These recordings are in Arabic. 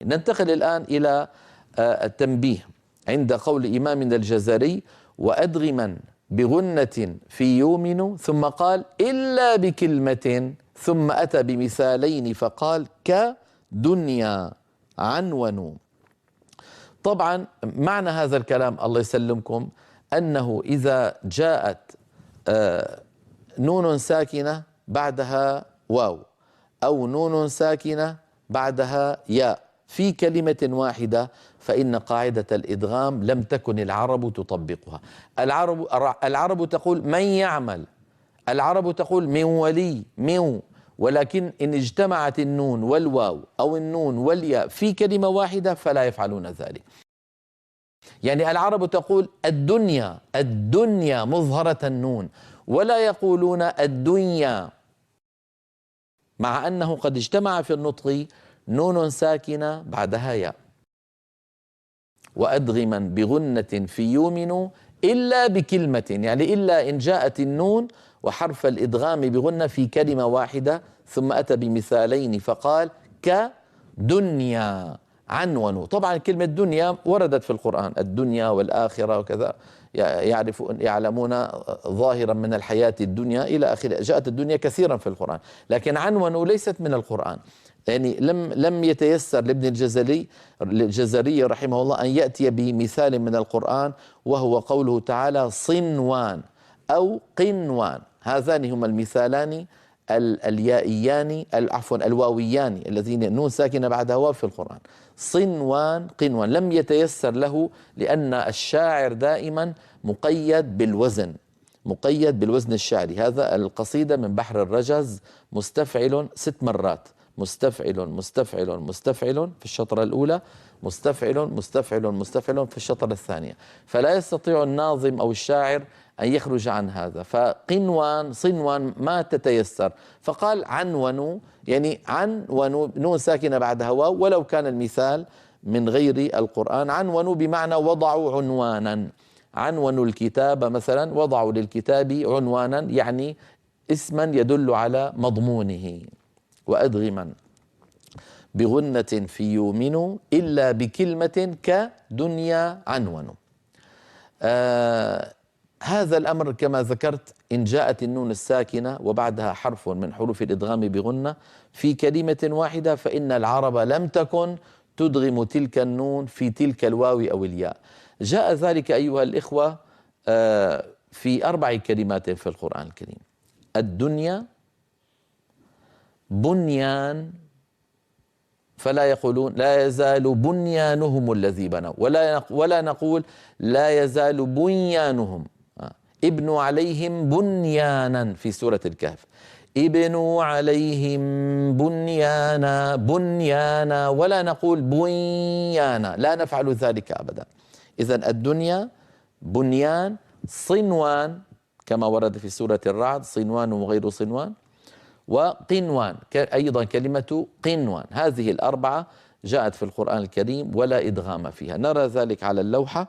ننتقل الآن إلى التنبيه عند قول إمامنا الجزري: وأدغما بغنة في يومن، ثم قال إلا بكلمة، ثم أتى بمثالين فقال كدنيا عنون. طبعا معنى هذا الكلام الله يسلمكم أنه إذا جاءت نون ساكنة بعدها واو أو نون ساكنة بعدها ياء في كلمة واحدة، فإن قاعدة الإدغام لم تكن العرب تطبقها. العرب تقول من يعمل، العرب تقول من ولي من، ولكن إن اجتمعت النون والواو أو النون والياء في كلمة واحدة فلا يفعلون ذلك. يعني العرب تقول الدنيا، الدنيا مظهرة النون، ولا يقولون الدنيا، مع أنه قد اجتمع في النطق نون ساكنة بعدها ياء. وأدغما بغنة في يومن إلا بكلمة، يعني إلا إن جاءت النون وحرف الإدغام بغنة في كلمة واحدة، ثم أتى بمثالين فقال كدنيا عنون. طبعا كلمة دنيا وردت في القرآن، الدنيا والآخرة وكذا، يعلمون ظاهرا من الحياة الدنيا إلى آخره، جاءت الدنيا كثيرا في القرآن، لكن عنون ليست من القرآن. يعني لم يتيسر لابن الجزري رحمه الله أن يأتي بمثال من القرآن، وهو قوله تعالى صنوان أو قنوان. هذان هما المثالان اليائيان عفوا الواويان الذين نون ساكنة بعدها واو في القرآن، صنوان قنوان. لم يتيسر له لأن الشاعر دائما مقيد بالوزن، مقيد بالوزن الشعري. هذا القصيدة من بحر الرجز مستفعل 6 مرات، مستفعل مستفعل مستفعل في الشطرة الأولى، مستفعل مستفعل مستفعل في الشطرة الثانية، فلا يستطيع الناظم أو الشاعر أن يخرج عن هذا. فقنوان صنوان ما تتيسر، فقال عنون، يعني عنون نون ساكنة بعدها واو، ولو كان المثال من غير القرآن. عنونوا بمعنى وضعوا عنوانا، عنونوا الكتاب مثلا، وضعوا للكتاب عنوانا، يعني اسما يدل على مضمونه. وأدغما بغنة في يومن إلا بكلمة كدنيا عنون. هذا الأمر كما ذكرت إن جاءت النون الساكنة وبعدها حرف من حروف الإدغام بغنة في كلمة واحدة، فإن العرب لم تكن تدغم تلك النون في تلك الواو أو الياء. جاء ذلك أيها الإخوة في 4 كلمات في القرآن الكريم: الدنيا، بنيان، فلا يقولون لا يزال بنيانهم الذي بنوا، ولا نقول لا يزال بنيانهم. ابنوا عليهم بنيانا في سورة الكهف، ابنوا عليهم بنيانا بنيانا، ولا نقول بنيانا، لا نفعل ذلك أبدا. إذن الدنيا، بنيان، صنوان كما ورد في سورة الرعد، صنوان وغير صنوان، وقنوان أيضا كلمة قنوان. هذه ال4 جاءت في القرآن الكريم ولا إدغام فيها. نرى ذلك على اللوحة: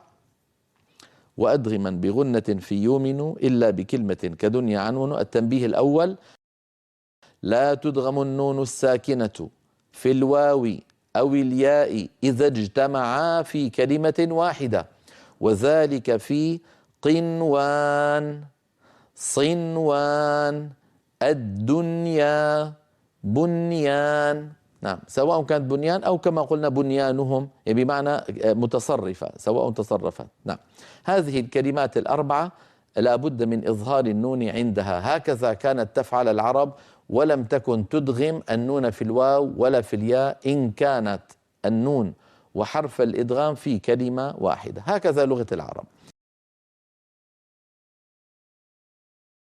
وأدغما بغنة في يومن إلا بكلمة كدنيا عنون. التنبيه الأول: لا تدغم النون الساكنة في الواو أو الياء إذا اجتمعا في كلمة واحدة، وذلك في قنوان، صنوان، الدنيا، بنيان. نعم، سواء كانت بنيان أو كما قلنا بنيانهم، يعني بمعنى متصرفة، سواء تصرفت. نعم، هذه الكلمات ال4 لا بد من إظهار النون عندها، هكذا كانت تفعل العرب، ولم تكن تدغم النون في الواو ولا في الياء إن كانت النون وحرف الإدغام في كلمة واحدة. هكذا لغة العرب.